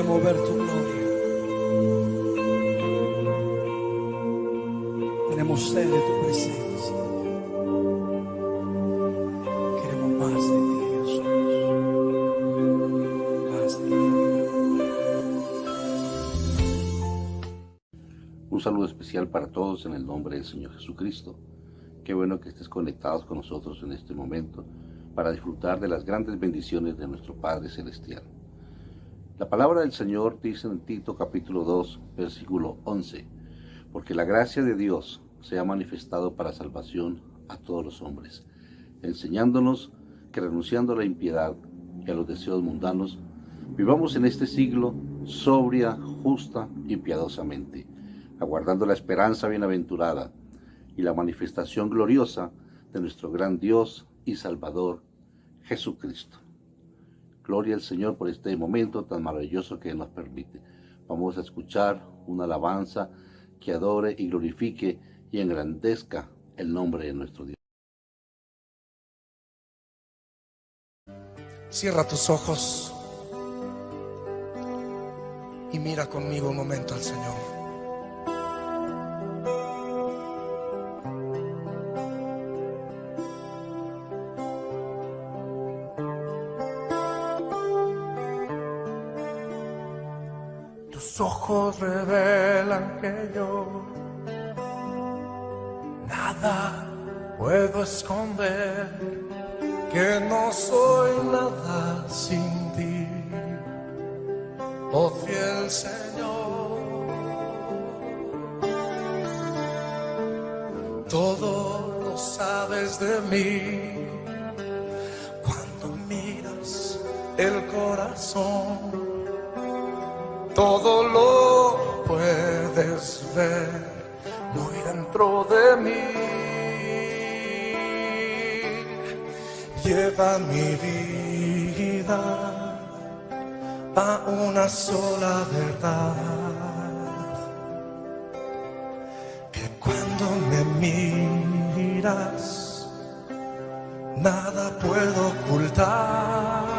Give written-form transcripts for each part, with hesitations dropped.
Queremos ver tu gloria. Tenemos sed de tu presencia. Queremos más de ti, Jesús. Más de ti. Un saludo especial para todos en el nombre del Señor Jesucristo. Qué bueno que estés conectados con nosotros en este momento para disfrutar de las grandes bendiciones de nuestro Padre Celestial. La palabra del Señor dice en Tito capítulo 2, versículo 11, porque la gracia de Dios se ha manifestado para salvación a todos los hombres, enseñándonos que renunciando a la impiedad y a los deseos mundanos, vivamos en este siglo sobria, justa y piadosamente, aguardando la esperanza bienaventurada y la manifestación gloriosa de nuestro gran Dios y Salvador, Jesucristo. Gloria al Señor por este momento tan maravilloso que nos permite. Vamos a escuchar una alabanza que adore y glorifique y engrandezca el nombre de nuestro Dios. Cierra tus ojos y mira conmigo un momento al Señor. Tus ojos revelan que yo nada puedo esconder, que no soy nada sin ti, oh fiel Señor. Todo lo sabes de mí cuando miras el corazón. Todo lo puedes ver muy dentro de mí. Lleva mi vida a una sola verdad, que cuando me miras nada puedo ocultar.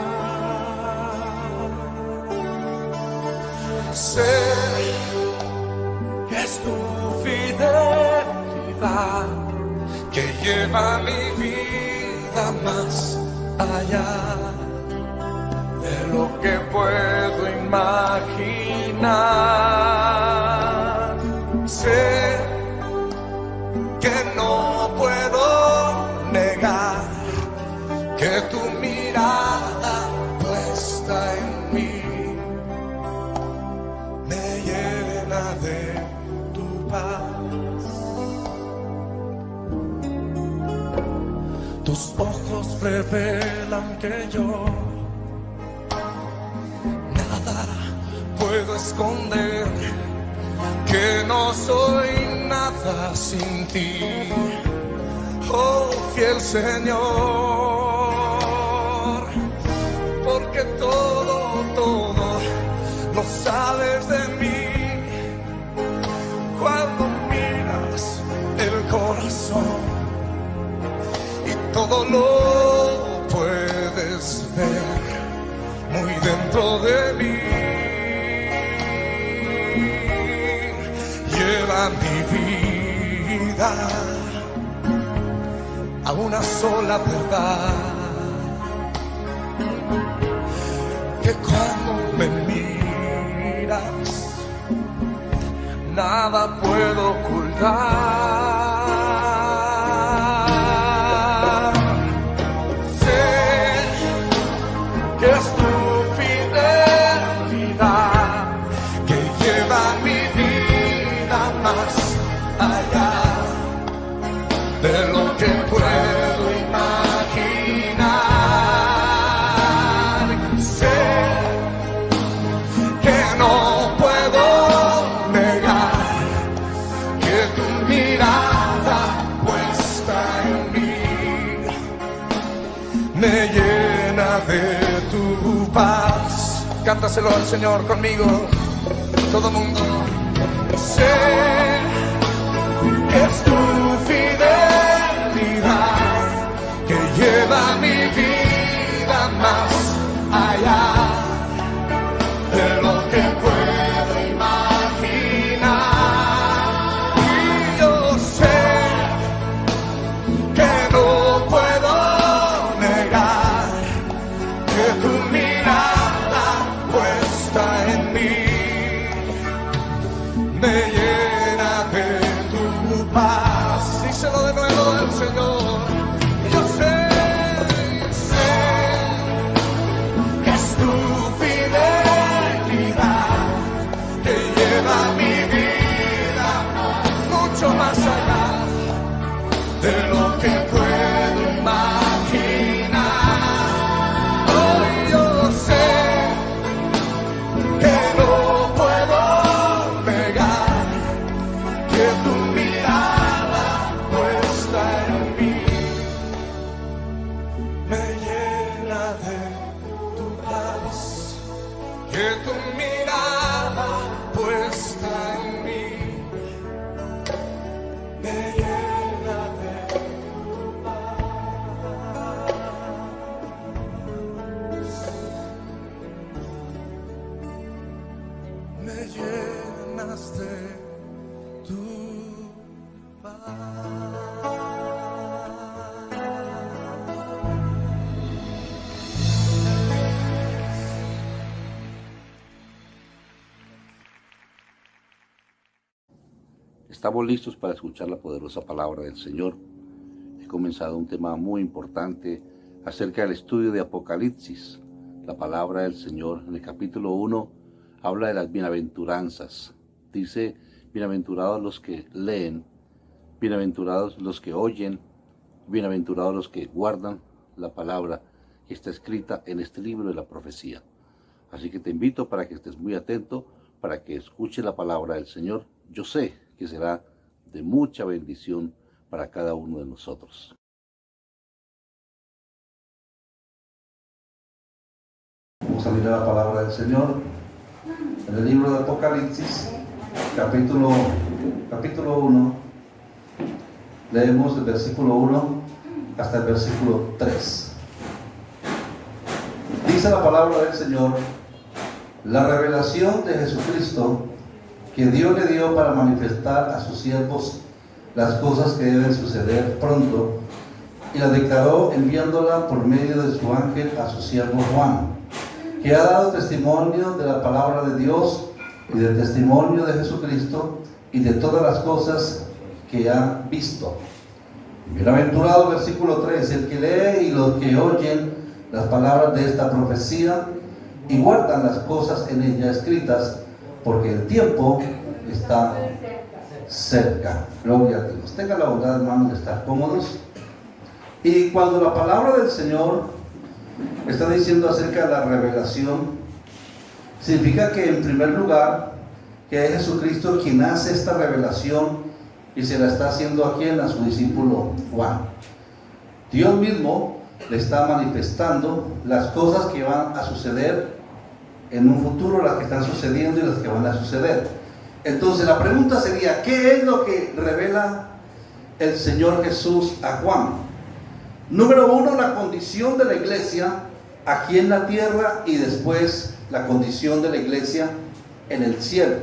Sé que es tu fidelidad que lleva mi vida más allá de lo que puedo imaginar. Sé que no puedo negar que tu mirada puesta en mí de tu paz. Tus ojos revelan que yo nada puedo esconder, que no soy nada sin ti, oh fiel Señor, porque todo lo sabes de mí cuando miras el corazón, y todo lo puedes ver muy dentro de mí. Lleva mi vida a una sola verdad, que cuando me miras nada puedo ocultar. Sé que es tu fidelidad que lleva mi vida más allá de lo que puedo imaginar. Sé que no puedo tu mirada puesta en mí me llena de tu paz. Cántaselo al Señor conmigo, todo mundo. Sé que es tu fidelidad que lleva mi vida más allá de lo que me llena de tu paz. Díselo de nuevo al Señor. Yo sé que es tu fidelidad que lleva mi vida mucho más allá de lo que puedo imaginar. Hoy yo sé que no puedo negar que tu mirada puesta en mí me llena de tu paz, que tu mirada puesta en mí me llena de tu paz. Me llenas de tu paz. Estamos listos para escuchar la poderosa palabra del Señor. He comenzado un tema muy importante acerca del estudio de Apocalipsis. La palabra del Señor en el capítulo 1 habla de las bienaventuranzas. Dice, bienaventurados los que leen, bienaventurados los que oyen, bienaventurados los que guardan la palabra que está escrita en este libro de la profecía. Así que te invito para que estés muy atento, para que escuches la palabra del Señor. Yo sé que será de mucha bendición para cada uno de nosotros. Vamos a mirar la palabra del Señor en el libro de Apocalipsis, capítulo 1. Leemos el versículo 1 hasta el versículo 3. Dice la palabra del Señor: la revelación de Jesucristo que Dios le dio para manifestar a sus siervos las cosas que deben suceder pronto, y la declaró enviándola por medio de su ángel a su siervo Juan, que ha dado testimonio de la palabra de Dios y del testimonio de Jesucristo y de todas las cosas que ha visto. Bienaventurado, versículo 3, el que lee y los que oyen las palabras de esta profecía y guardan las cosas en ella escritas, porque el tiempo está cerca. Gloria a Dios. Tengan la bondad, hermanos, de estar cómodos. Y cuando la palabra del Señor está diciendo acerca de la revelación, significa que en primer lugar que es Jesucristo quien hace esta revelación y se la está haciendo a quien, a su discípulo Juan. Dios mismo le está manifestando las cosas que van a suceder en un futuro, las que están sucediendo y las que van a suceder. Entonces la pregunta sería, ¿qué es lo que revela el Señor Jesús a Juan? Número 1, la condición de la iglesia aquí en la tierra, y después la condición de la iglesia en el cielo.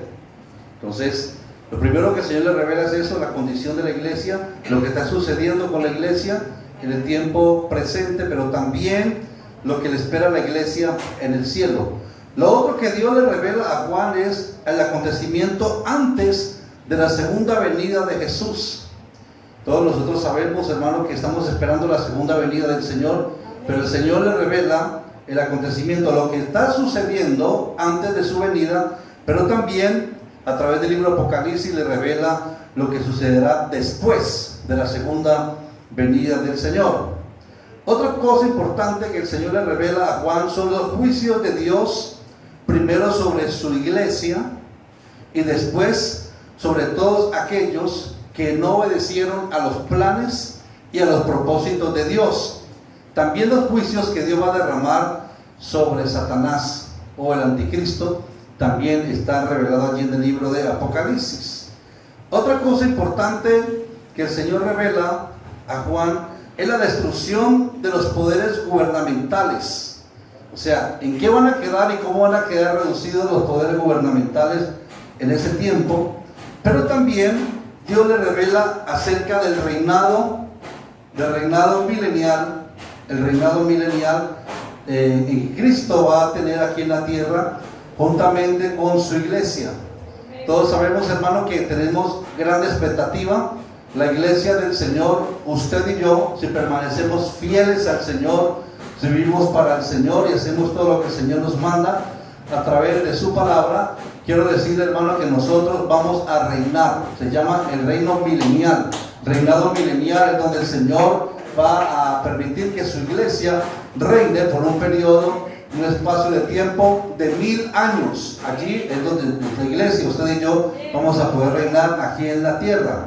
Entonces, lo primero que el Señor le revela es eso, la condición de la iglesia, lo que está sucediendo con la iglesia en el tiempo presente, pero también lo que le espera a la iglesia en el cielo. Lo otro que Dios le revela a Juan es el acontecimiento antes de la segunda venida de Jesús. Todos nosotros sabemos, hermanos, que estamos esperando la segunda venida del Señor, pero el Señor le revela el acontecimiento, lo que está sucediendo antes de su venida, pero también a través del libro Apocalipsis le revela lo que sucederá después de la segunda venida del Señor. Otra cosa importante que el Señor le revela a Juan son los juicios de Dios, primero sobre su iglesia y después sobre todos aquellos que no obedecieron a los planes y a los propósitos de Dios. También los juicios que Dios va a derramar sobre Satanás o el anticristo también están revelados allí en el libro de Apocalipsis. Otra cosa importante que el Señor revela a Juan es la destrucción de los poderes gubernamentales. O sea, ¿en qué van a quedar y cómo van a quedar reducidos los poderes gubernamentales en ese tiempo? Pero también Dios le revela acerca del reinado milenial, el reinado milenial que Cristo va a tener aquí en la tierra juntamente con su iglesia. Todos sabemos, hermano, que tenemos gran expectativa. La iglesia del Señor, usted y yo, si permanecemos fieles al Señor, si vivimos para el Señor y hacemos todo lo que el Señor nos manda a través de su palabra, quiero decirle, hermano, que nosotros vamos a reinar. Se llama el reino milenial. Reinado milenial es donde el Señor va a permitir que su iglesia reine por un periodo, un espacio de tiempo de 1000 años. Allí es donde la iglesia, usted y yo, vamos a poder reinar aquí en la tierra.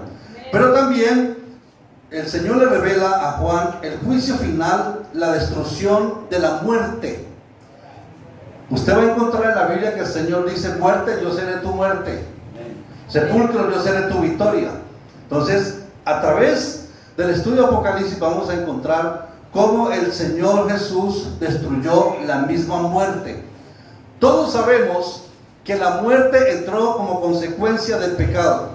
Pero también el Señor le revela a Juan el juicio final, la destrucción de la muerte. Usted va a encontrar en la Biblia que el Señor dice: muerte, yo seré tu muerte; sepulcro, yo seré tu victoria. Entonces, a través del estudio de Apocalipsis vamos a encontrar cómo el Señor Jesús destruyó la misma muerte. Todos sabemos que la muerte entró como consecuencia del pecado.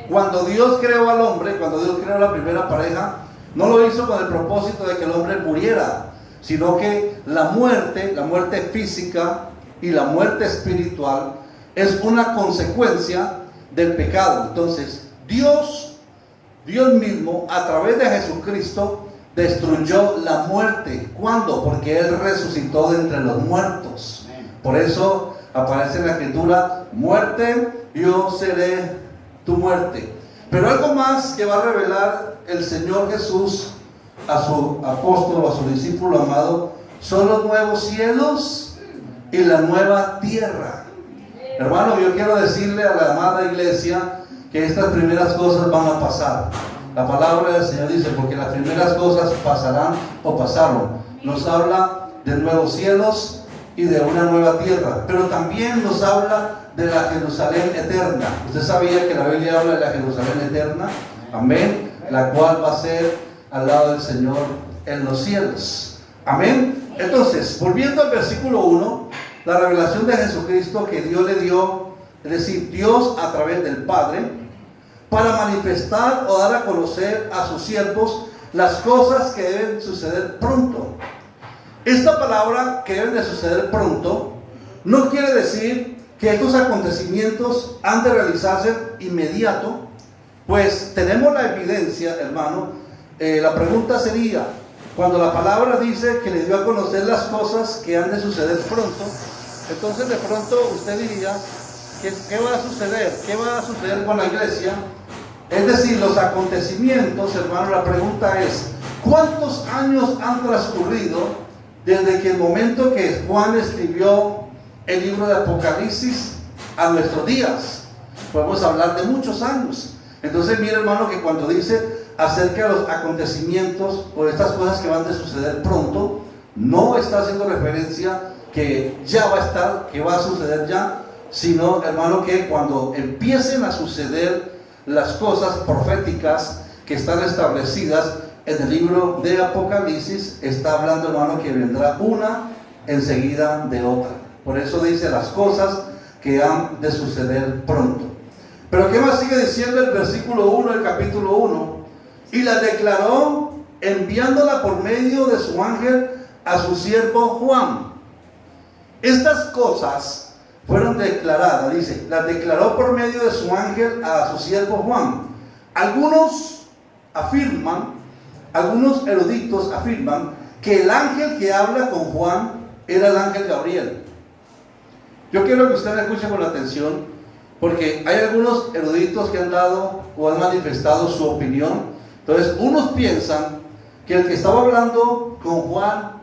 Cuando Dios creó al hombre, cuando Dios creó la primera pareja, no lo hizo con el propósito de que el hombre muriera, sino que la muerte física y la muerte espiritual es una consecuencia del pecado. Entonces, Dios mismo, a través de Jesucristo, destruyó la muerte. ¿Cuándo? Porque Él resucitó de entre los muertos. Por eso aparece en la Escritura: muerte, yo seré tu muerte. Pero algo más que va a revelar el Señor Jesús a su apóstol, a su discípulo amado, son los nuevos cielos y la nueva tierra. Hermano, yo quiero decirle a la amada iglesia que estas primeras cosas van a pasar. La palabra del Señor dice: porque las primeras cosas pasarán o pasaron. Nos habla de nuevos cielos y de una nueva tierra, pero también nos habla de la Jerusalén eterna. Usted sabía que la Biblia habla de la Jerusalén eterna, amén, la cual va a ser al lado del Señor en los cielos, amén. Entonces, volviendo al versículo 1, la revelación de Jesucristo que Dios le dio, es decir, Dios a través del Padre, para manifestar o dar a conocer a sus siervos las cosas que deben suceder pronto. Esta palabra, que deben de suceder pronto, no quiere decir que estos acontecimientos han de realizarse inmediato, pues tenemos la evidencia, hermano. La pregunta sería, cuando la palabra dice que le dio a conocer las cosas que han de suceder pronto, entonces de pronto usted diría, ¿qué va a suceder? ¿Qué va a suceder con la iglesia? Es decir, los acontecimientos, hermano, la pregunta es, ¿cuántos años han transcurrido desde que el momento que Juan escribió el libro de Apocalipsis a nuestros días? Podemos hablar de muchos años. Entonces, mire, hermano, que cuando dice acerca de los acontecimientos o de estas cosas que van a suceder pronto, no está haciendo referencia que ya va a estar, que va a suceder ya, sino, hermano, que cuando empiecen a suceder las cosas proféticas que están establecidas en el libro de Apocalipsis, está hablando, hermano, que vendrá una enseguida de otra. Por eso dice las cosas que han de suceder pronto. Pero ¿qué más sigue diciendo el versículo 1 del capítulo 1? Y la declaró enviándola por medio de su ángel a su siervo Juan. Estas cosas fueron declaradas, dice, las declaró por medio de su ángel a su siervo Juan. Algunos eruditos afirman que el ángel que habla con Juan era el ángel Gabriel. Yo quiero que usted me escuche con atención, porque hay algunos eruditos que han dado o han manifestado su opinión. Entonces, unos piensan que el que estaba hablando con Juan,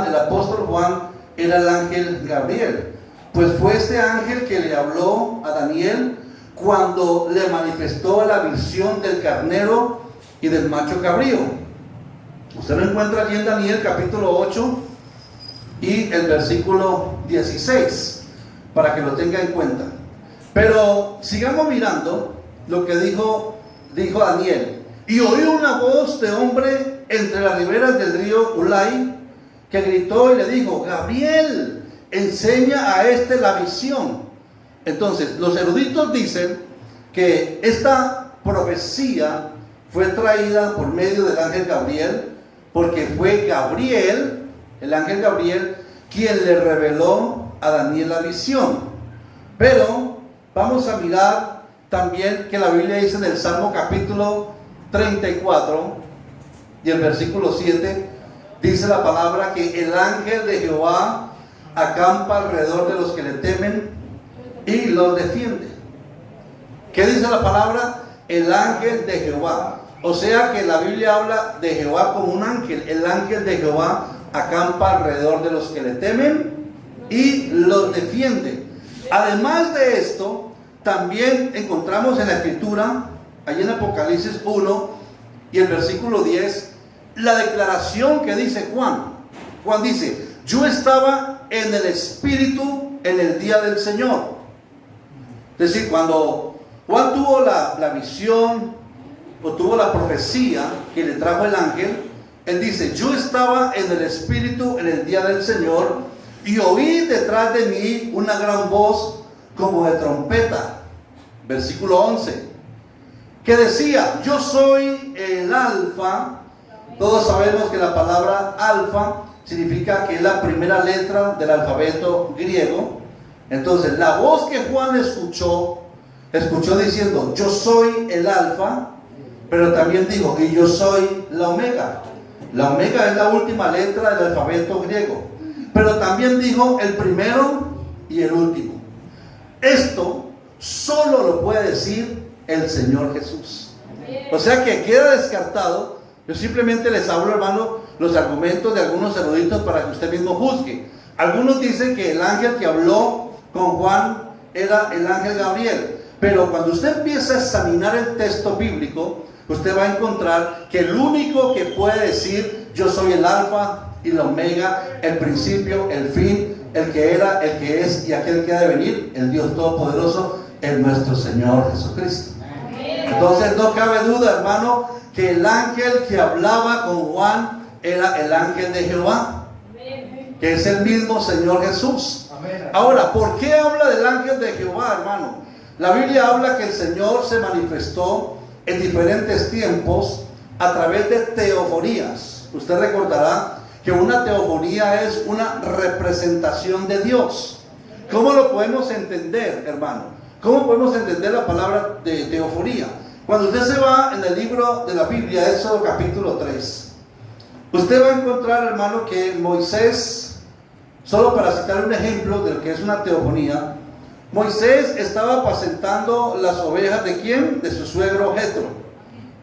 el apóstol Juan, era el ángel Gabriel. Pues fue este ángel que le habló a Daniel cuando le manifestó la visión del carnero y del macho cabrío. Usted lo encuentra allí en Daniel capítulo 8 y el versículo 16, para que lo tenga en cuenta. Pero sigamos mirando lo que dijo Daniel. Y oí una voz de hombre entre las riberas del río Ulai, que gritó y le dijo: Gabriel, enseña a este la visión. Entonces, los eruditos dicen que esta profecía fue traída por medio del ángel Gabriel, porque fue Gabriel, el ángel Gabriel, quien le reveló a Daniel la visión. Pero vamos a mirar también que la Biblia dice en el Salmo capítulo 34 y el versículo 7, dice la palabra que el ángel de Jehová acampa alrededor de los que le temen y los defiende. ¿Qué dice la palabra? El ángel de Jehová. O sea que la Biblia habla de Jehová como un ángel. El ángel de Jehová acampa alrededor de los que le temen y los defiende. Además de esto, también encontramos en la Escritura, allí en Apocalipsis 1 y el versículo 10, la declaración que dice Juan. Juan dice: yo estaba en el Espíritu en el día del Señor. Es decir, cuando Juan tuvo la visión o tuvo la profecía que le trajo el ángel, él dice: yo estaba en el Espíritu en el día del Señor y oí detrás de mí una gran voz como de trompeta. Versículo 11, que decía: yo soy el alfa. Todos sabemos que la palabra alfa significa que es la primera letra del alfabeto griego. Entonces la voz que Juan escuchó diciendo: yo soy el alfa, pero también dijo: y yo soy la omega. La omega es la última letra del alfabeto griego, pero también dijo el primero y el último. Esto solo lo puede decir el Señor Jesús. O sea que queda descartado. Yo simplemente les hablo, hermano, los argumentos de algunos eruditos para que usted mismo juzgue. Algunos dicen que el ángel que habló con Juan era el ángel Gabriel, pero cuando usted empieza a examinar el texto bíblico, usted va a encontrar que el único que puede decir: yo soy el alfa y la omega, el principio, el fin, el que era, el que es y aquel que ha de venir, el Dios Todopoderoso, es nuestro Señor Jesucristo. Entonces no cabe duda, hermano, que el ángel que hablaba con Juan era el ángel de Jehová, que es el mismo Señor Jesús. Ahora, ¿por qué habla del ángel de Jehová, hermano? La Biblia habla que el Señor se manifestó en diferentes tiempos a través de teofonías. Usted recordará que una teofonía es una representación de Dios. ¿Cómo lo podemos entender, hermano? ¿Cómo podemos entender la palabra de teofonía? Cuando usted se va en el libro de la Biblia, Éxodo capítulo 3, usted va a encontrar, hermano, que Moisés, solo para citar un ejemplo de lo que es una teofonía, Moisés estaba apacentando las ovejas ¿de quién? De su suegro Jetro.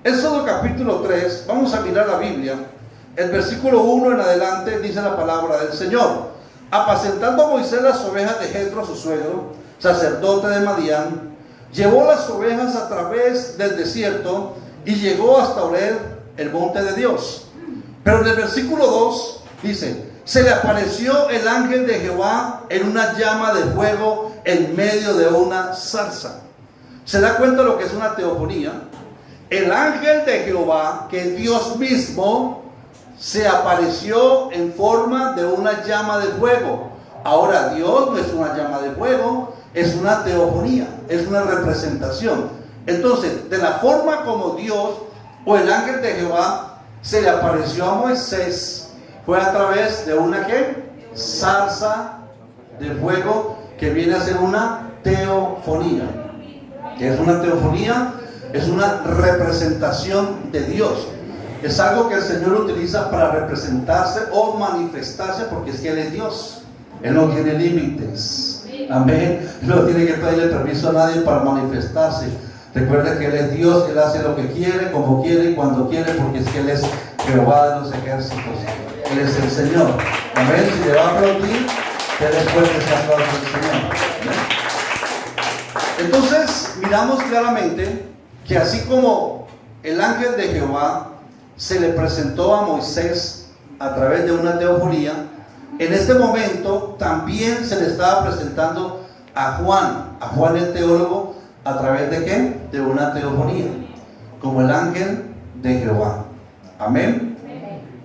Éxodo capítulo 3, vamos a mirar la Biblia, el versículo 1 en adelante dice la palabra del Señor: apacentando Moisés las ovejas de Jetro, su suegro, sacerdote de Madián, llevó las ovejas a través del desierto y llegó hasta Horeb, el monte de Dios. Pero en el versículo 2 dice: se le apareció el ángel de Jehová en una llama de fuego en medio de una zarza. ¿Se da cuenta lo que es una teofonía? El ángel de Jehová, que es Dios mismo, se apareció en forma de una llama de fuego. Ahora, Dios no es una llama de fuego, es una teofonía, es una representación. Entonces, de la forma como Dios o el ángel de Jehová se le apareció a Moisés, fue a través de una ¿qué? Zarza de fuego, que viene a ser una teofonía. ¿Qué es una teofonía? Es una representación de Dios. Es algo que el Señor utiliza para representarse o manifestarse, porque es que Él es Dios. Él no tiene límites. Amén. No tiene que pedirle permiso a nadie para manifestarse. Recuerda que Él es Dios, Él hace lo que quiere, como quiere y cuando quiere, porque es que Él es Jehová de los ejércitos. Él es el Señor. Amén. Si le va a aplaudir, que después de ese aplauso del Señor. ¿Amén? Entonces, miramos claramente que así como el ángel de Jehová se le presentó a Moisés a través de una teofonía, en este momento también se le estaba presentando a Juan el teólogo, ¿a través de qué? De una teofonía, como el ángel de Jehová. Amén.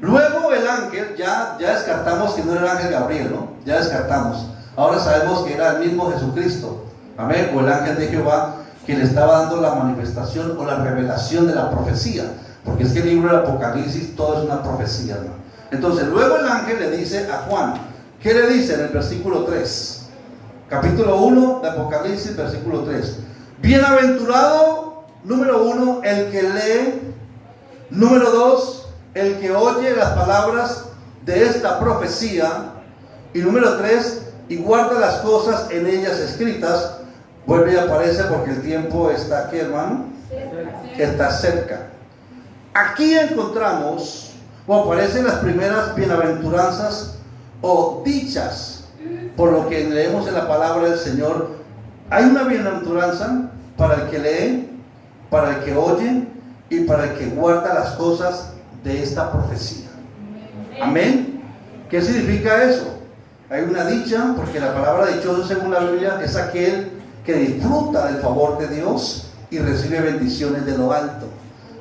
Luego el ángel, ya descartamos que no era el ángel Gabriel, ¿no? Ya descartamos. Ahora sabemos que era el mismo Jesucristo. Amén. O el ángel de Jehová, que le estaba dando la manifestación o la revelación de la profecía. Porque es que el libro del Apocalipsis todo es una profecía, ¿no? Entonces luego el ángel le dice a Juan, ¿qué le dice en el versículo 3? Capítulo 1 de Apocalipsis, versículo 3. Bienaventurado, número 1, el que lee. Número 2, el que oye las palabras de esta profecía. Y número 3, y guarda las cosas en ellas escritas. Vuelve y aparece porque el tiempo está aquí, hermano. Está cerca. Aquí encontramos, o aparecen las primeras bienaventuranzas o dichas, por lo que leemos en la palabra del Señor. Hay una bienaventuranza para el que lee, para el que oye y para el que guarda las cosas de esta profecía. Amén. ¿Qué significa eso? Hay una dicha, porque la palabra dichoso según la Biblia es aquel que disfruta del favor de Dios y recibe bendiciones de lo alto.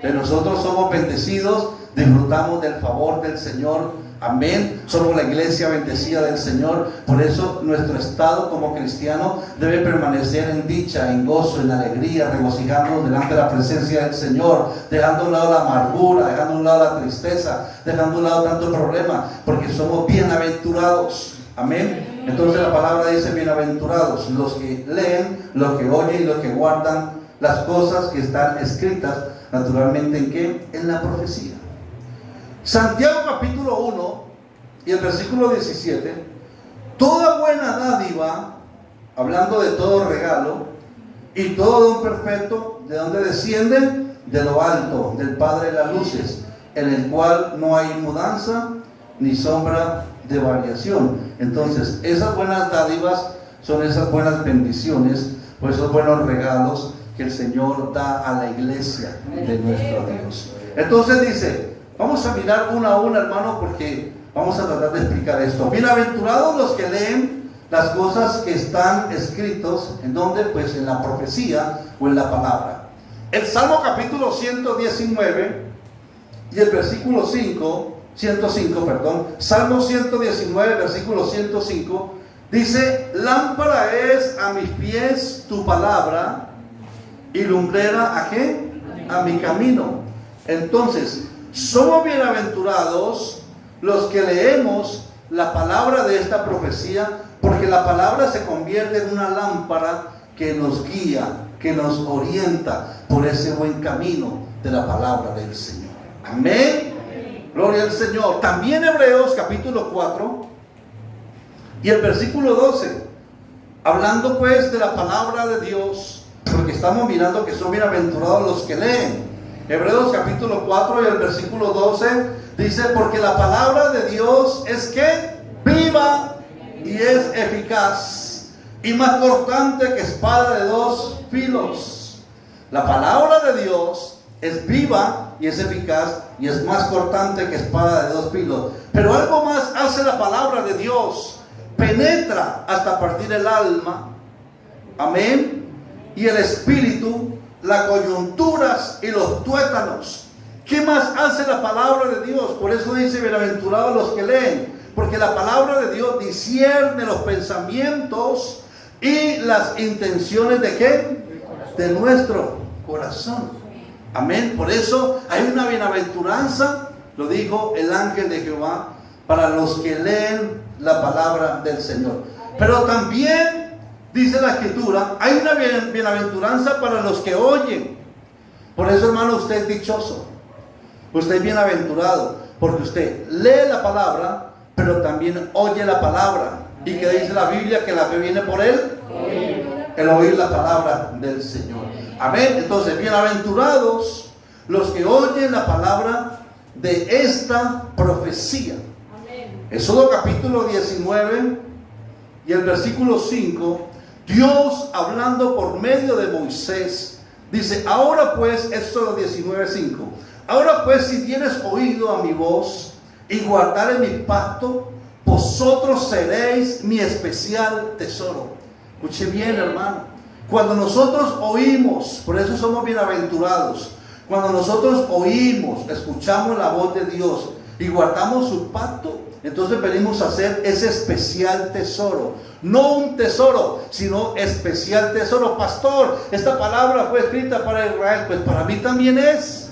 De nosotros somos bendecidos, disfrutamos del favor del Señor. Amén. Somos la iglesia bendecida del Señor. Por eso nuestro estado como cristiano debe permanecer en dicha, en gozo, en alegría, regocijándonos delante de la presencia del Señor, dejando a un lado la amargura, dejando a un lado la tristeza, dejando a un lado tanto problema, porque somos bienaventurados. Amén. Entonces la palabra dice bienaventurados los que leen, los que oyen y los que guardan las cosas que están escritas. Naturalmente, ¿en qué? En la profecía. Santiago capítulo 1 y el versículo 17. Toda buena dádiva, hablando de todo regalo, y todo don perfecto, ¿de dónde desciende? De lo alto, del Padre de las luces, en el cual no hay mudanza ni sombra de variación. Entonces, esas buenas dádivas son esas buenas bendiciones, pues esos buenos regalos que el Señor da a la iglesia de nuestro Dios. Entonces dice, vamos a mirar una a una, hermano, porque vamos a tratar de explicar esto. Bienaventurados los que leen las cosas que están escritos, ¿en dónde? Pues en la profecía o en la palabra. El Salmo capítulo 119 y el versículo 105, Salmo 119, versículo 105, dice, lámpara es a mis pies tu palabra y lumbrera ¿a qué? A mi camino. Entonces, somos bienaventurados los que leemos la palabra de esta profecía, porque la palabra se convierte en una lámpara que nos guía, que nos orienta por ese buen camino de la palabra del Señor. Amén. Gloria al Señor. También Hebreos capítulo 4 y el versículo 12, hablando pues de la palabra de Dios, porque estamos mirando que son bienaventurados los que leen. Hebreos capítulo 4 y el versículo 12 dice, porque la palabra de Dios es que viva y es eficaz y más cortante que espada de dos filos. La palabra de Dios es viva y es eficaz y es más cortante que espada de dos filos. Pero algo más hace la palabra de Dios: penetra hasta partir el alma, amén, y el espíritu, las coyunturas y los tuétanos. ¿Qué más hace la palabra de Dios? Por eso dice, bienaventurados los que leen, porque la palabra de Dios discierne los pensamientos y las intenciones de ¿qué? De nuestro corazón. Amén. Por eso hay una bienaventuranza, lo dijo el ángel de Jehová, para los que leen la palabra del Señor. Pero también dice la Escritura, hay una bienaventuranza para los que oyen. Por eso, hermano, usted es dichoso, usted es bienaventurado, porque usted lee la palabra, pero también oye la palabra. ¿Y qué dice la Biblia? Que la fe viene por él, el oír la palabra del Señor. Amén. Entonces, bienaventurados los que oyen la palabra de esta profecía. Éxodo capítulo 19 y el versículo 5, Dios hablando por medio de Moisés, dice, ahora pues, Éxodo 19, 5, ahora pues, si tienes oído a mi voz y guardare mi pacto, vosotros seréis mi especial tesoro. Escuche bien, hermano. Cuando nosotros oímos, por eso somos bienaventurados, cuando nosotros oímos, escuchamos la voz de Dios y guardamos su pacto, entonces venimos a hacer ese especial tesoro. No un tesoro, sino especial tesoro. Pastor, esta palabra fue escrita para Israel, pues para mí también es.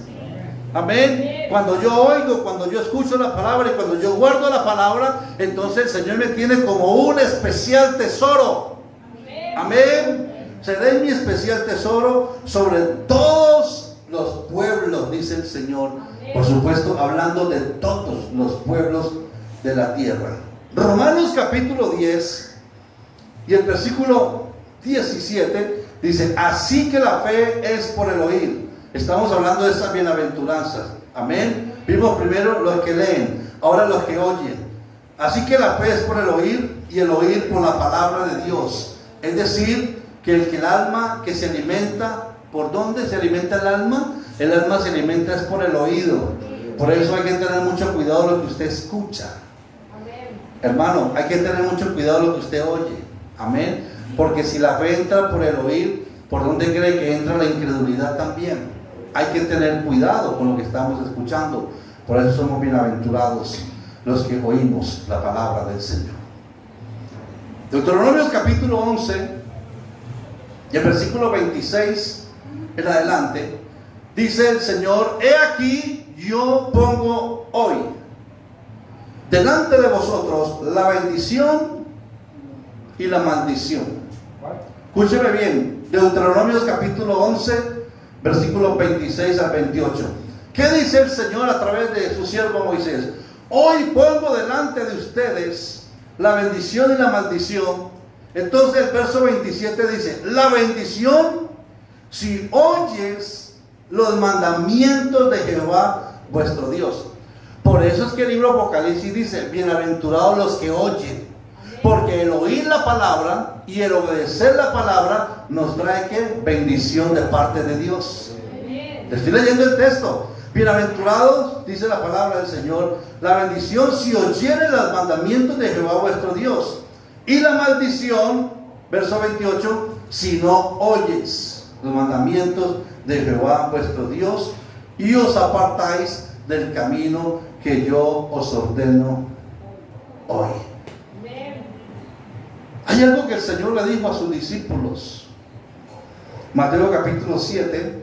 Amén. Cuando yo oigo, cuando yo escucho la palabra y cuando yo guardo la palabra, entonces el Señor me tiene como un especial tesoro. Amén. Seré mi especial tesoro sobre todos los pueblos, dice el Señor. Por supuesto, hablando de todos los pueblos de la tierra. Romanos capítulo 10 y el versículo 17 dice: así que la fe es por el oír. Estamos hablando de esas bienaventuranzas. Amén. Vimos primero los que leen, ahora los que oyen. Así que la fe es por el oír, y el oír por la palabra de Dios. Es decir, que el alma que se alimenta, ¿por dónde se alimenta el alma? El alma se alimenta es por el oído. Por eso hay que tener mucho cuidado de lo que usted escucha. Hermano, hay que tener mucho cuidado de lo que usted oye. Amén. Porque si la fe entra por el oír, ¿por dónde cree que entra la incredulidad también? Hay que tener cuidado con lo que estamos escuchando. Por eso somos bienaventurados los que oímos la palabra del Señor. Deuteronomios capítulo 11 y el versículo 26 en adelante, dice el Señor: he aquí yo pongo hoy delante de vosotros la bendición y la maldición. Escúcheme bien, Deuteronomios capítulo 11, versículos 26 al 28. ¿Qué dice el Señor a través de su siervo Moisés? Hoy pongo delante de ustedes la bendición y la maldición. Entonces el verso 27 dice: la bendición, si oyes los mandamientos de Jehová vuestro Dios. Por eso es que el libro Apocalipsis dice: bienaventurados los que oyen. Porque el oír la palabra y el obedecer la palabra nos trae ¿qué? Bendición de parte de Dios. Le estoy leyendo el texto. Bienaventurados, dice la palabra del Señor, la bendición si oyeren los mandamientos de Jehová vuestro Dios. Y la maldición, verso 28, si no oyes los mandamientos de Jehová vuestro Dios y os apartáis del camino que yo os ordeno hoy. Hay algo que el Señor le dijo a sus discípulos. Mateo capítulo 7,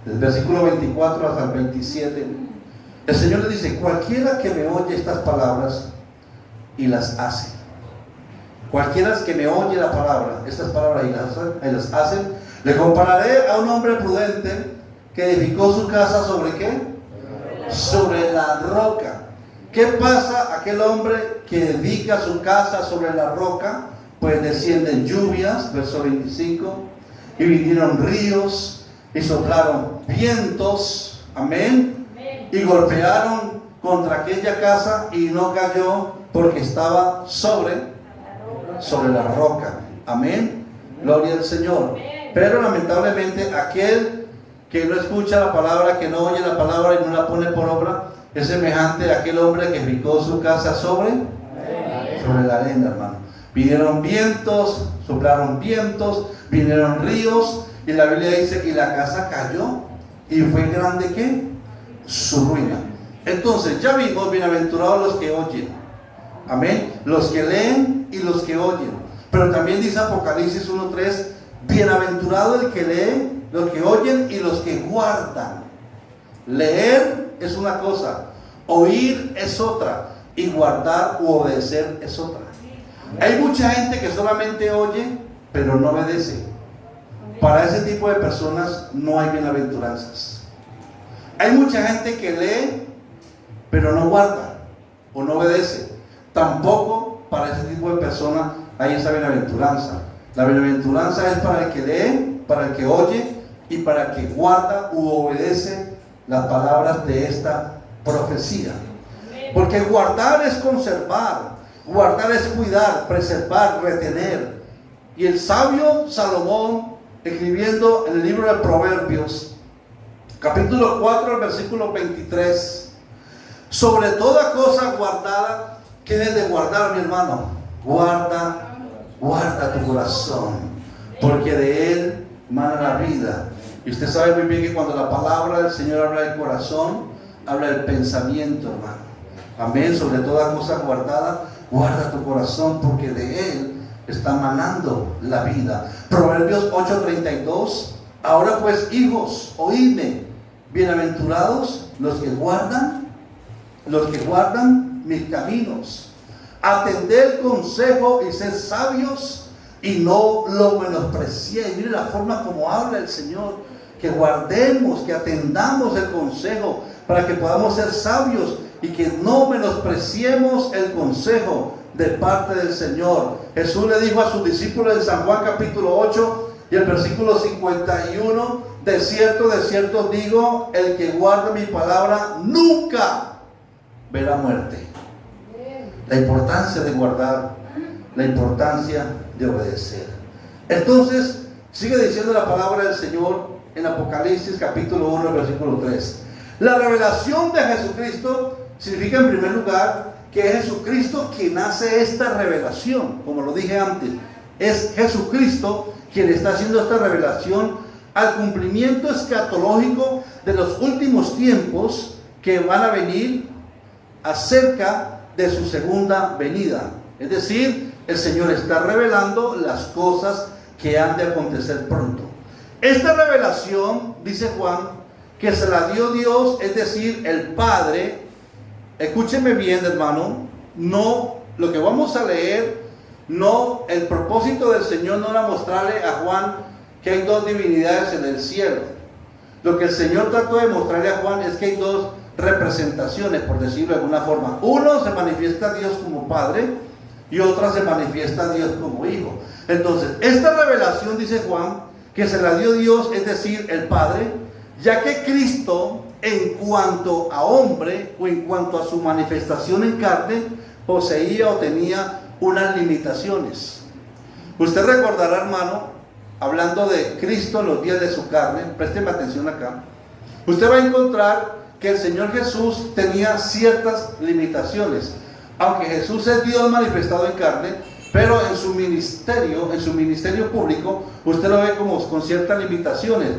del versículo 24 hasta el 27. El Señor le dice: cualquiera que me oye estas palabras y las hace. Cualquiera que me oye la palabra, estas palabras y las hace, le compararé a un hombre prudente que edificó su casa ¿sobre qué? Sobre la roca. ¿Qué pasa a aquel hombre que edifica su casa sobre la roca? Pues descienden lluvias, verso 25, y vinieron ríos y soplaron vientos, amén, y golpearon contra aquella casa y no cayó porque estaba sobre la roca, amén, gloria al Señor. Pero lamentablemente aquel que no escucha la palabra, que no oye la palabra y no la pone por obra, es semejante a aquel hombre que edificó su casa sobre la arena, hermano. Vinieron vientos, soplaron vientos, vinieron ríos, y la Biblia dice: y la casa cayó, y fue grande ¿qué? Su ruina. Entonces ya vimos, bienaventurados los que oyen, amén, los que leen y los que oyen. Pero también dice Apocalipsis 1:3: bienaventurado el que lee, los que oyen y los que guardan. Leer es una cosa, oír es otra, y guardar u obedecer es otra. Hay mucha gente que solamente oye pero no obedece. Para ese tipo de personas no hay bienaventuranzas. Hay mucha gente que lee pero no guarda o no obedece. Tampoco para ese tipo de personas hay esa bienaventuranza. La bienaventuranza es para el que lee, para el que oye y para el que guarda u obedece las palabras de esta profecía. Porque guardar es conservar, guardar es cuidar, preservar, retener. Y el sabio Salomón, escribiendo en el libro de Proverbios, capítulo 4, versículo 23, sobre toda cosa guardada, ¿qué debes de guardar, mi hermano? Guarda tu corazón, porque de él mana la vida. Y usted sabe muy bien que cuando la palabra del Señor habla del corazón, habla del pensamiento, hermano. Amén. Sobre toda cosa guardada, guarda tu corazón, porque de él está manando la vida. Proverbios 8:32. Ahora pues, hijos, oídme, bienaventurados los que guardan mis caminos. Atended el consejo y sed sabios, y no lo menospreciéis. Mire la forma como habla el Señor, que guardemos, que atendamos el consejo para que podamos ser sabios y que no menospreciemos el consejo de parte del Señor. Jesús le dijo a sus discípulos en San Juan capítulo 8 y el versículo 51, de cierto os digo, el que guarda mi palabra nunca verá muerte. La importancia de guardar, la importancia de obedecer. Entonces, sigue diciendo la palabra del Señor en Apocalipsis capítulo 1, versículo 3. La revelación de Jesucristo significa en primer lugar que es Jesucristo quien hace esta revelación. Como lo dije antes, es Jesucristo quien está haciendo esta revelación al cumplimiento escatológico de los últimos tiempos que van a venir acerca de su segunda venida. Es decir, el Señor está revelando las cosas que han de acontecer pronto. Esta revelación, dice Juan, que se la dio Dios, es decir, el Padre. Escúcheme bien, hermano, no, lo que vamos a leer, no, el propósito del Señor no era mostrarle a Juan que hay dos divinidades en el cielo. Lo que el Señor trató de mostrarle a Juan es que hay dos representaciones, por decirlo de alguna forma. Uno se manifiesta a Dios como Padre y otra se manifiesta a Dios como Hijo. Entonces, esta revelación, dice Juan, que se la dio Dios, es decir, el Padre, ya que Cristo, en cuanto a hombre o en cuanto a su manifestación en carne, poseía o tenía unas limitaciones. Usted recordará, hermano, hablando de Cristo en los días de su carne, présteme atención acá, usted va a encontrar que el Señor Jesús tenía ciertas limitaciones. Aunque Jesús es Dios manifestado en carne, pero en su ministerio público, usted lo ve como con ciertas limitaciones.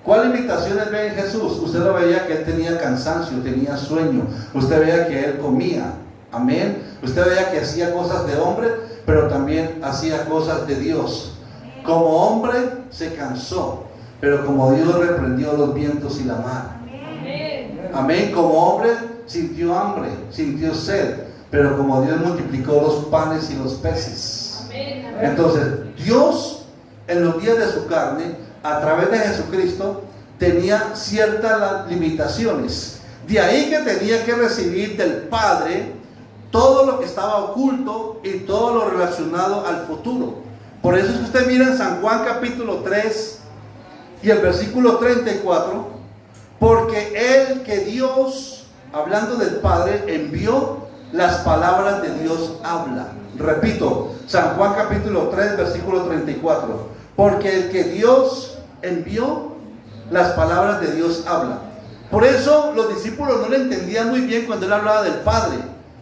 ¿Cuáles limitaciones ve en Jesús? Usted lo veía que él tenía cansancio, tenía sueño. Usted veía que él comía. Amén. Usted veía que hacía cosas de hombre, pero también hacía cosas de Dios. Como hombre se cansó, pero como Dios reprendió los vientos y la mar. Amén. Como hombre sintió hambre, sintió sed, pero como Dios multiplicó los panes y los peces. Entonces, Dios en los días de su carne, a través de Jesucristo, tenía ciertas limitaciones. De ahí que tenía que recibir del Padre todo lo que estaba oculto y todo lo relacionado al futuro. Por eso es que usted mira en San Juan capítulo 3 y el versículo 34, porque Él que Dios, hablando del Padre, envió, las palabras de Dios habla. Repito, San Juan capítulo 3, versículo 34. Porque el que Dios envió, las palabras de Dios habla. Por eso los discípulos no le entendían muy bien cuando Él hablaba del Padre.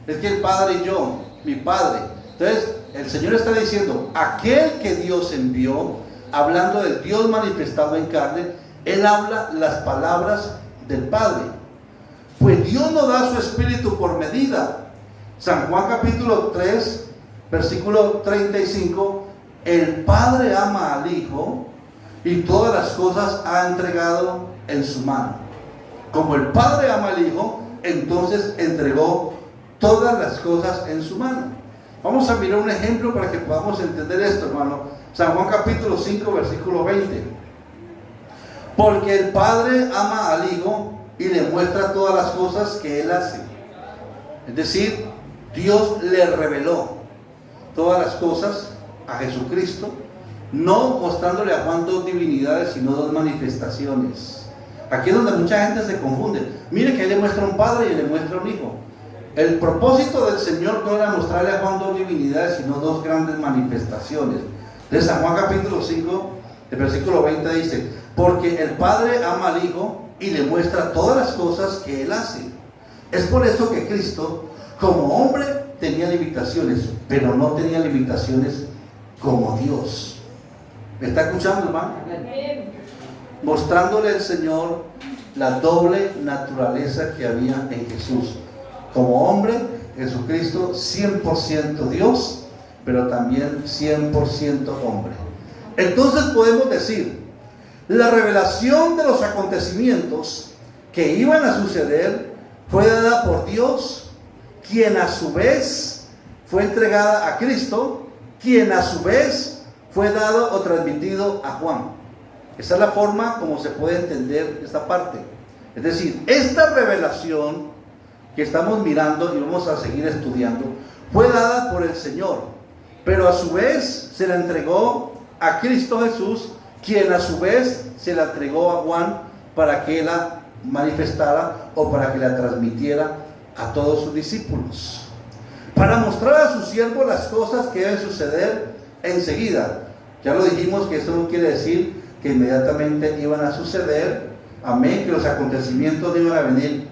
Es que el Padre y yo, mi Padre. Entonces, el Señor está diciendo, aquel que Dios envió, hablando del Dios manifestado en carne, Él habla las palabras del Padre. Pues Dios no da su Espíritu por medida. San Juan capítulo 3, versículo 35, el Padre ama al Hijo y todas las cosas ha entregado en su mano. Como el Padre ama al Hijo, entonces entregó todas las cosas en su mano. Vamos a mirar un ejemplo para que podamos entender esto, hermano. San Juan capítulo 5, versículo 20. Porque el Padre ama al Hijo y le muestra todas las cosas que Él hace. Es decir, Dios le reveló todas las cosas a Jesucristo, no mostrándole a Juan dos divinidades, sino dos manifestaciones. Aquí es donde mucha gente se confunde. Mire que Él le muestra un Padre y le muestra un Hijo. El propósito del Señor no era mostrarle a Juan dos divinidades, sino dos grandes manifestaciones. De San Juan capítulo 5, el versículo 20 dice, porque el Padre ama al Hijo y le muestra todas las cosas que Él hace. Es por eso que Cristo, como hombre, tenía limitaciones, pero no tenía limitaciones como Dios. ¿Me está escuchando, hermano? Mostrándole al Señor la doble naturaleza que había en Jesús. Como hombre, Jesucristo 100% Dios, pero también 100% hombre. Entonces podemos decir, la revelación de los acontecimientos que iban a suceder fue dada por Dios, quien a su vez fue entregada a Cristo, quien a su vez fue dado o transmitido a Juan. Esa es la forma como se puede entender esta parte. Es decir, esta revelación que estamos mirando y vamos a seguir estudiando, fue dada por el Señor, pero a su vez se la entregó a Cristo Jesús, quien a su vez se la entregó a Juan para que la manifestara o para que la transmitiera a todos sus discípulos, para mostrar a sus siervos las cosas que deben suceder enseguida. Ya lo dijimos que eso no quiere decir que inmediatamente iban a suceder, amén, que los acontecimientos no iban a venir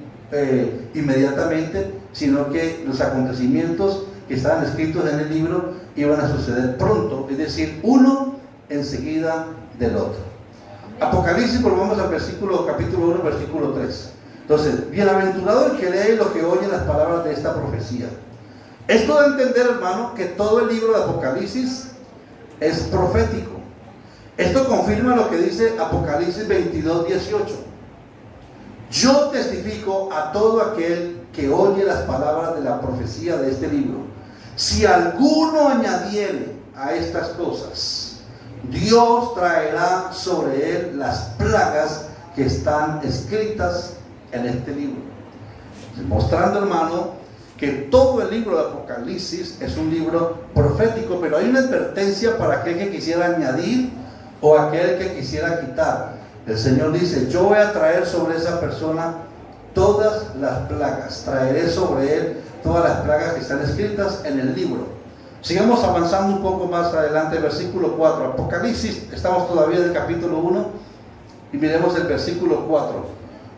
inmediatamente, sino que los acontecimientos que estaban escritos en el libro iban a suceder pronto, es decir, uno enseguida del otro. Apocalipsis, volvamos al capítulo 1, versículo 3. Entonces, bienaventurado el que lee lo que oye las palabras de esta profecía. Esto da a entender, hermano, que todo el libro de Apocalipsis es profético. Esto confirma lo que dice Apocalipsis 22, 18. Yo testifico a todo aquel que oye las palabras de la profecía de este libro. Si alguno añadiere a estas cosas, Dios traerá sobre él las plagas que están escritas en este libro. Mostrando, hermano, que todo el libro de Apocalipsis es un libro profético, pero hay una advertencia para aquel que quisiera añadir o aquel que quisiera quitar. El Señor dice: yo voy a traer sobre esa persona todas las plagas, traeré sobre él todas las plagas que están escritas en el libro. Sigamos avanzando un poco más adelante, versículo 4. Apocalipsis, estamos todavía en el capítulo 1 y miremos el versículo 4.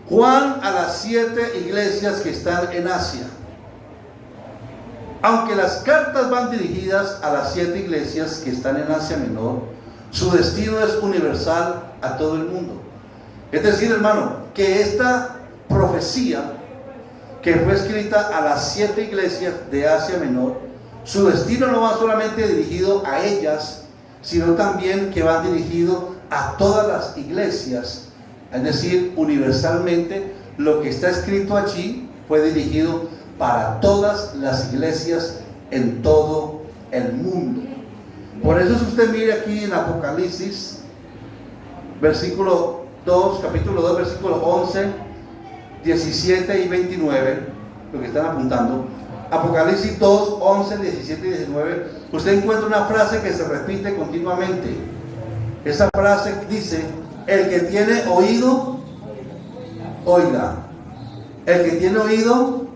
Juan a las 7 iglesias que están en Asia. Aunque las cartas van dirigidas a las 7 iglesias que están en Asia Menor, su destino es universal a todo el mundo. Es decir, hermano, que esta profecía que fue escrita a las 7 iglesias de Asia Menor, su destino no va solamente dirigido a ellas, sino también que va dirigido a todas las iglesias. Es decir, universalmente, lo que está escrito allí fue dirigido para todas las iglesias en todo el mundo. Por eso, si usted mira aquí en Apocalipsis, versículo 2, capítulo 2, versículo 11, 17 y 29, lo que están apuntando, Apocalipsis 2, 11, 17 y 19, usted encuentra una frase que se repite continuamente. Esa frase dice: el que tiene oído, oiga. El que tiene oído,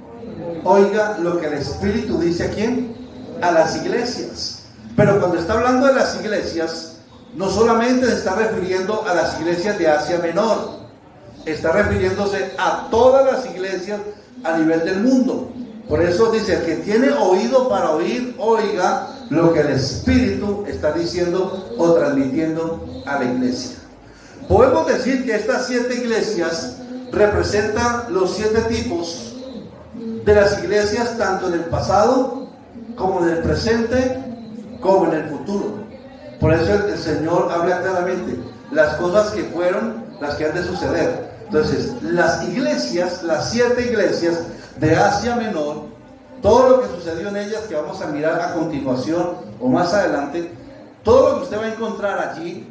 oiga lo que el Espíritu dice. ¿A quién? A las iglesias. Pero cuando está hablando de las iglesias, no solamente se está refiriendo a las iglesias de Asia Menor, está refiriéndose a todas las iglesias a nivel del mundo. Por eso dice: el que tiene oído para oír, oiga lo que el Espíritu está diciendo o transmitiendo a la iglesia. Podemos decir que estas 7 iglesias representan los 7 tipos de las iglesias, tanto en el pasado como en el presente como en el futuro. Por eso el Señor habla claramente las cosas que fueron, las que han de suceder. Entonces, las iglesias, las 7 iglesias de Asia Menor, todo lo que sucedió en ellas, que vamos a mirar a continuación o más adelante, todo lo que usted va a encontrar allí,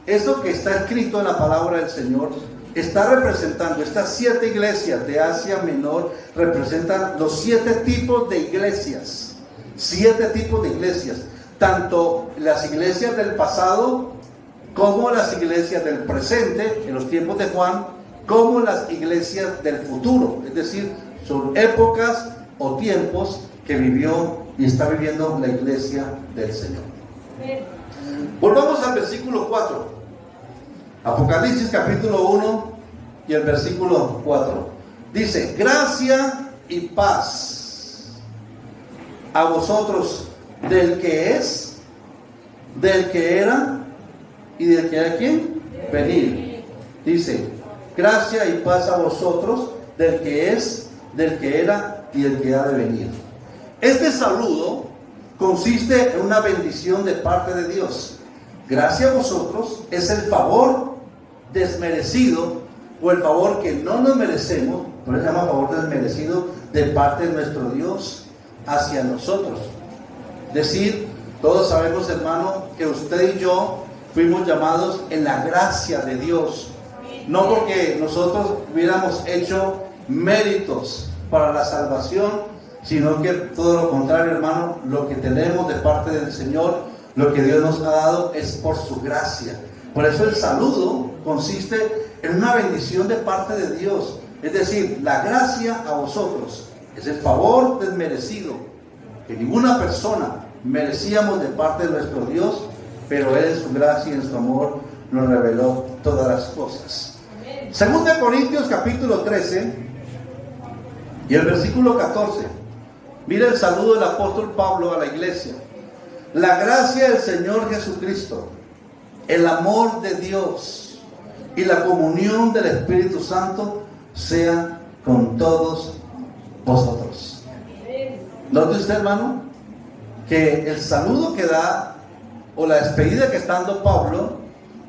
eso que está escrito en la palabra del Señor, está representando, estas 7 iglesias de Asia Menor representan los 7 tipos de iglesias. 7 tipos de iglesias, tanto las iglesias del pasado como las iglesias del presente, en los tiempos de Juan, como las iglesias del futuro. Es decir, son épocas o tiempos que vivió y está viviendo la iglesia del Señor. Volvamos al versículo 4. Apocalipsis capítulo 1 y el versículo 4. Dice: gracia y paz a vosotros del que es, del que era y del que ha ¿quién? Venir. Dice: gracia y paz a vosotros del que es, del que era y del que ha de venir. Este saludo consiste en una bendición de parte de Dios. Gracia a vosotros es el favor desmerecido o el favor que no nos merecemos, por eso se llama favor desmerecido, de parte de nuestro Dios hacia nosotros. Es decir, Todos sabemos, hermano, que usted y yo fuimos llamados en la gracia de Dios. No porque nosotros hubiéramos hecho méritos para la salvación, sino que todo lo contrario, hermano, lo que tenemos de parte del Señor, lo que Dios nos ha dado es por su gracia. Por eso el saludo consiste en una bendición de parte de Dios. Es decir, la gracia a vosotros es el favor desmerecido que ninguna persona merecíamos de parte de nuestro Dios, pero Él en su gracia y en su amor nos reveló todas las cosas. Segunda de Corintios capítulo 13 y el versículo 14. Mira el saludo del apóstol Pablo a la iglesia. La gracia del Señor Jesucristo, el amor de Dios y la comunión del Espíritu Santo sea con todos vosotros. Note usted, hermano, que el saludo que da o la despedida que está dando Pablo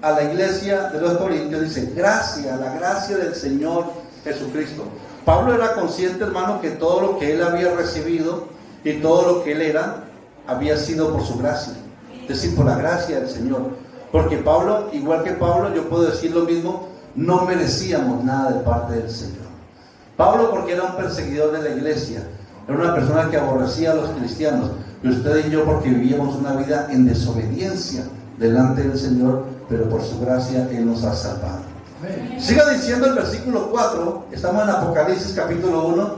a la iglesia de los Corintios dice: gracia, la gracia del Señor Jesucristo. Pablo era consciente, hermano, que todo lo que él había recibido y todo lo que él era había sido por su gracia, es decir, por la gracia del Señor. Porque Pablo, igual que Pablo, yo puedo decir lo mismo, no merecíamos nada de parte del Señor. Pablo, porque era un perseguidor de la iglesia, era una persona que aborrecía a los cristianos, y usted y yo porque vivíamos una vida en desobediencia delante del Señor, pero por su gracia Él nos ha salvado. Siga diciendo el versículo 4, estamos en Apocalipsis capítulo 1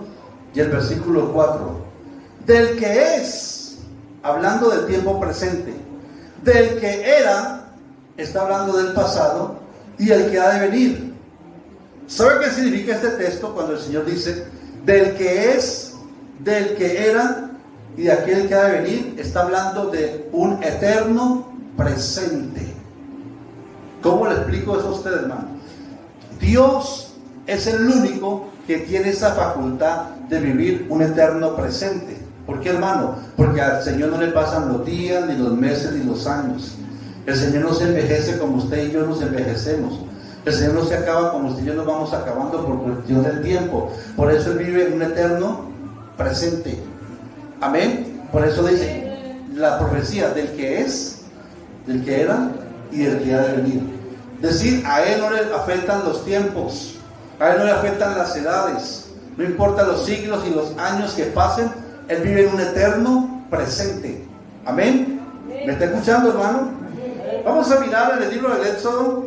y el versículo 4. Del que es, hablando del tiempo presente, del que era, está hablando del pasado, y el que ha de venir. ¿Sabe qué significa este texto cuando el Señor dice del que es, del que era y de aquel que ha de venir? Está hablando de un eterno presente. ¿Cómo le explico eso a usted, hermano? Dios es el único que tiene esa facultad de vivir un eterno presente. ¿Por qué, hermano? Porque al Señor no le pasan los días, ni los meses, ni los años. El Señor no se envejece como usted y yo nos envejecemos. El Señor no se acaba como usted y yo nos vamos acabando por cuestión del tiempo. Por eso Él vive en un eterno presente. Amén. Por eso dice la profecía del que es, del que era y del que ha de venir. Decir, a Él no le afectan los tiempos, a Él no le afectan las edades, no importa los siglos y los años que pasen, Él vive en un eterno presente. Amén. ¿Me está escuchando, hermano? Vamos a mirar en el libro del Éxodo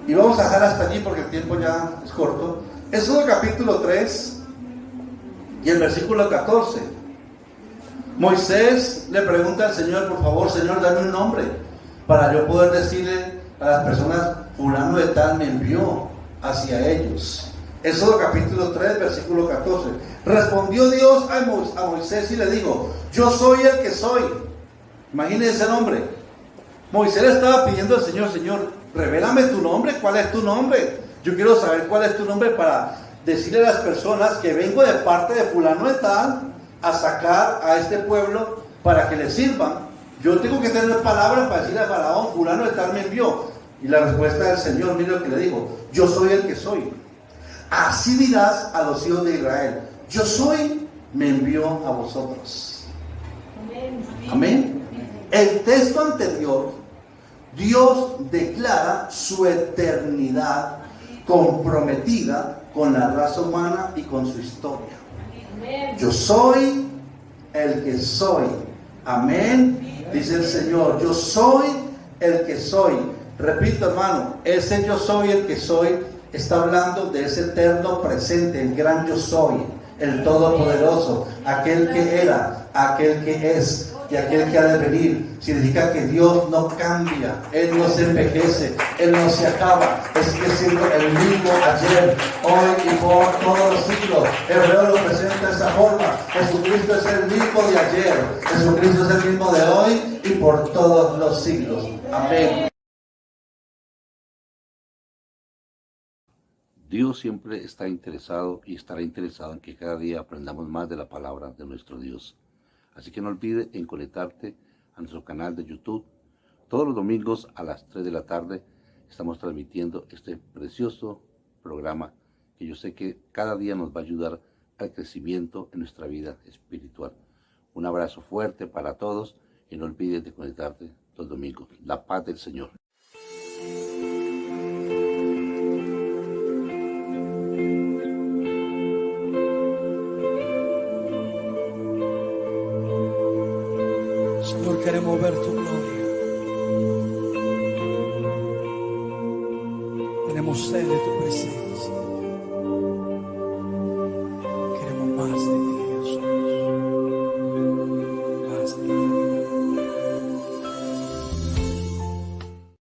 y vamos a dejar hasta allí porque el tiempo ya es corto. Éxodo capítulo 3 y el versículo 14. Moisés le pregunta al Señor: por favor, Señor, dame un nombre para yo poder decirle a las personas, fulano de tal me envió hacia ellos. Éxodo capítulo 3, versículo 14. Respondió Dios a Moisés y le dijo: yo soy el que soy. Imagínense ese nombre. Moisés le estaba pidiendo al Señor: Señor, revélame tu nombre. ¿Cuál es tu nombre? Yo quiero saber cuál es tu nombre para decirle a las personas que vengo de parte de fulano de tal a sacar a este pueblo para que le sirvan. Yo tengo que tener palabras para decirle a Faraón: fulano de tal me envió. Y la respuesta del Señor, mire lo que le digo: yo soy el que soy. Así dirás a los hijos de Israel: yo soy, me envió a vosotros. Amén. El texto anterior, Dios declara su eternidad comprometida con la raza humana y con su historia. Yo soy el que soy. Amén. Dice el Señor: yo soy el que soy. Repito, hermano, ese yo soy el que soy está hablando de ese eterno presente, el gran yo soy, el todopoderoso, aquel que era, aquel que es y aquel que ha de venir. Significa que Dios no cambia, Él no se envejece, Él no se acaba, es siendo el mismo ayer, hoy y por todos los siglos. Hebreo lo presenta de esa forma: Jesucristo es el mismo de ayer, Jesucristo es el mismo de hoy y por todos los siglos. Amén. Dios siempre está interesado y estará interesado en que cada día aprendamos más de la palabra de nuestro Dios. Así que no olvides en conectarte a nuestro canal de YouTube. Todos los domingos a las 3 de la tarde estamos transmitiendo este precioso programa que yo sé que cada día nos va a ayudar al crecimiento en nuestra vida espiritual. Un abrazo fuerte para todos y no olvides de conectarte los domingos. La paz del Señor. Señor, queremos ver tu gloria. Tenemos sed de tu presencia.